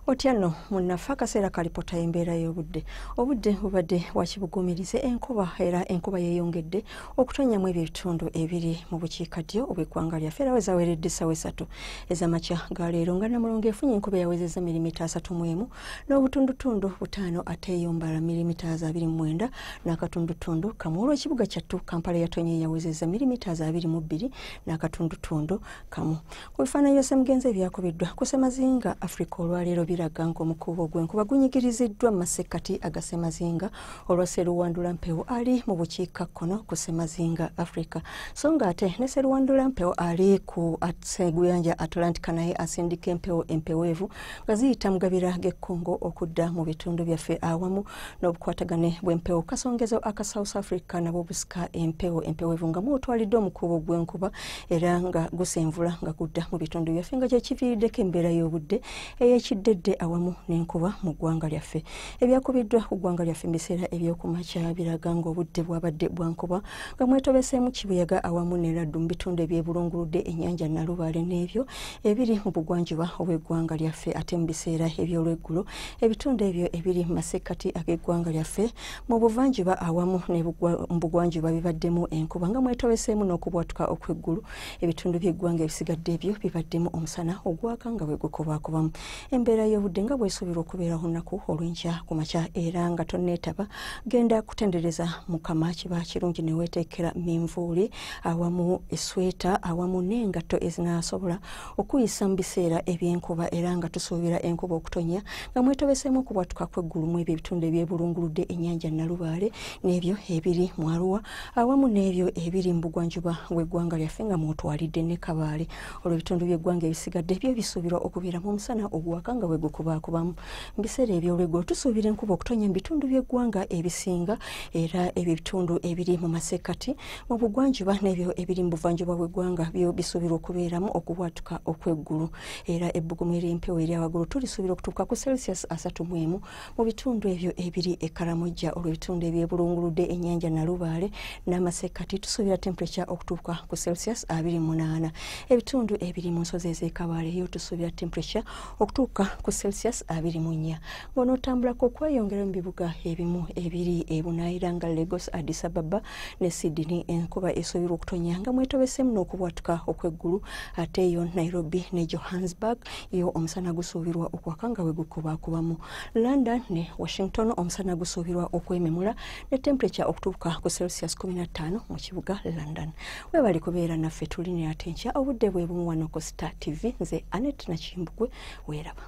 Otyano munnafa akaseera kalipota embeera y'obudde. Obudde bubadde wakibugumirize enkuba era enkuba yeeyongedde okutonyamu ebitundu ebiri mu bukiikaddyo obw'eggwanga lyaffe era wezaweeredde essaawa 3 ez'amakya ga leero nga Namulongo efunye enkuba eyawezezza milimita 31 n'obutundutundu 5 ate eyombala milimita 29 n'akatundutundu kamu. Olw'ekibuga kyattu Kampala yatonye eyawezezza milimita 22 n'akatundutundu kamu. Ku bifaananyi byose mugenzi ebyakubiddwa ku Ssemazinga Africa olwaleero biraga ng'omukuubo gw'enkuba gunyigiriziddwa mu masekkati aga Ssemazinga olwa Sseruwandula Mpewo ali mu bukiikakkono ku Ssemazinga Africa, so nga ate ne Sseruwandula Mpewo ali ku Seguyanja Atlantic naye asindika empewo empeweevu nga ziyita mu gabira g'ekkongo okudda mu bitundu byaffe awamu n'obukwatagane bw'empewo kasongezo aka South Africa nabwo busika empewo empeweevu nga mwotwalidde omukuubo gw'enkuba era nga gusenvula nga gudda mu bitundu byaffe nga kye kiviiriddeko embeera y'obudde ey'ekiddedde awamu n'enkuba mu ggwanga lyaffe. Ebyakubiddwa ku ggwanga lyaffe mu biseera eby'okumakya biraga ng'obudde bwabadde bwa nkuba nga mwetobeseemu kibuyaga awamu ne Laddu mu bitundu ebyebulunguludde ennyanja Nalubaale n'ebyo ebiri mu bugwanjuba obw'eggwanga lyaffe. Ate mu biseera eby'olweggulo ebitundu ebyo ebiri mu masekkati ag'eggwanga lyaffe mu buvanjuba awamu ne mu bugwanjuba bibaddemu enkuba nga mwetobeseemu n'okubwatuka okw'eggulu. Ebitundu by'eggwanga ebisigadde ebyo bibaddemu omusana ogwaka nga bwe gukubaakubamu. Embeera y'obudde nga bw'esuubirwa okubeera olunaku olw'enkya ku makya era nga tonneetaba genda kutendereza Mukama kiba kirungi ne weeteekera minvuuli awamu esweta awamu n'engatto ezinaasobola okuyisa mu biseera eby'enkuba era nga tusuubira enkuba okutonya nga mwetobeseemu okubwatuka kw'eggulu mu ebyo ebitundu ebyebulunguludde ennyanja Nalubaale n'ebyo ebiri mu Arua awamu n'ebyo ebiri mu bugwanjuba bw'eggwanga lyaffe nga mwotwalidde ne Kabaale. Olw'ebitundu by'eggwanga ebisigadde byo bisuubirwa okubeera mu musana ogwaka nga bwe gukubaakubamu. Mu biseera eby'olweggulo tusuubira enkuba okutonya mu bitundu by'eggwanga ebisinga era ebyo ebitundu ebiri mu masekkati mu bugwanjuba n'ebyo ebiri mu buvanjuba bw'eggwanga byo bisuubirwa okubeeramu okubwatuka okw'eggulu era ebbugumu ery'empewo eryawagulu tulisuubira okutuuka ku Celsius 31 mu bitundu ebyo ebiri e Karamojja. Olw'ebitundu ebyebulunguludde ennyanja Nalubaale n'amasekkati tusuubira temperature okutuuka ku Celsius 28. Ebitundu ebiri mu nsozi ez'e Kabaale yo tusuubira temperature okutuuka ku Celsius 24. Ng'onootambulako okweyongera mu bibuga ebimu ebiri e Bunaayira nga Lagos, Addis Ababa ne Sydney enkuba esuubirwa okutonya nga mwetobeseemu n'okubwatuka okw'eggulu. Ate yo Nairobi ne Johannesburg yo omusana gusuubirwa okwaka nga bwe gukubaakubamu. London ne Washington omusana gusuubirwa okwememula ne temperature okutuuka ku Celsius 15 mu kibuga London. Webali kubeera naffe tuli ne ate nkya obudde bwe bumu wano ku Star TV. Nze Annette Nakimbugwe weeraba.